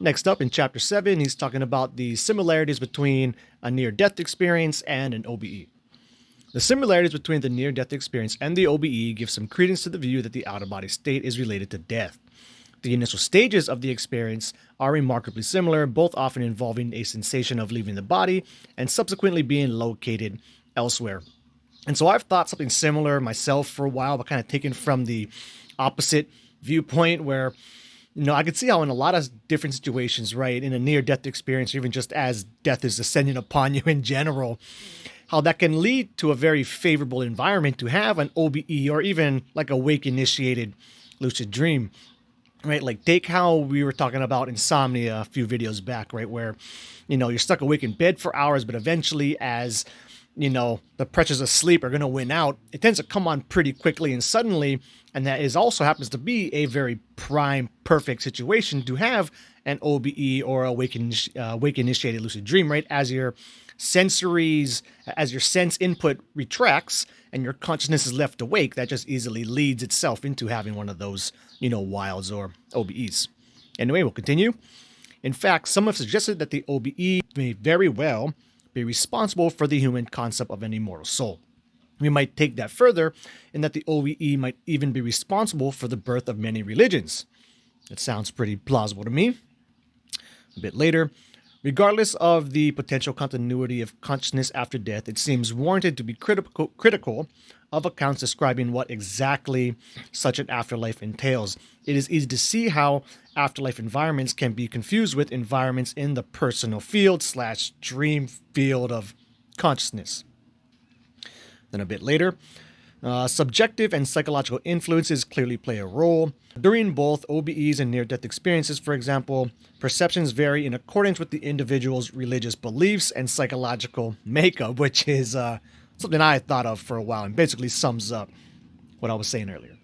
Next up in chapter 7, he's talking about the similarities between a near-death experience and an OBE. The similarities between the near-death experience and the OBE give some credence to the view that the out-of-body state is related to death. The initial stages of the experience are remarkably similar, both often involving a sensation of leaving the body and subsequently being located elsewhere. And so I've thought something similar myself for a while, but kind of taken from the opposite viewpoint where, I could see how in a lot of different situations, right, in a near-death experience, or even just as death is descending upon you in general, how that can lead to a very favorable environment to have an OBE or even like a wake-initiated lucid dream, right? Like take how we were talking about insomnia a few videos back, right, where, you're stuck awake in bed for hours, but eventually as the pressures of sleep are going to win out, it tends to come on pretty quickly and suddenly, and that is also happens to be a very prime, perfect situation to have an OBE or a wake-initiated lucid dream, right? As your sense input retracts and your consciousness is left awake, that just easily leads itself into having one of those, wilds or OBEs. Anyway, we'll continue. In fact, some have suggested that the OBE may very well be responsible for the human concept of an immortal soul. We might take that further in that the OBE might even be responsible for the birth of many religions. That sounds pretty plausible to me. A bit later, regardless of the potential continuity of consciousness after death, it seems warranted to be critical of accounts describing what exactly such an afterlife entails. It is easy to see how afterlife environments can be confused with environments in the personal field/dream field of consciousness. Then a bit later, subjective and psychological influences clearly play a role. During both OBEs and near-death experiences, for example, perceptions vary in accordance with the individual's religious beliefs and psychological makeup, which is something I had thought of for a while and basically sums up what I was saying earlier.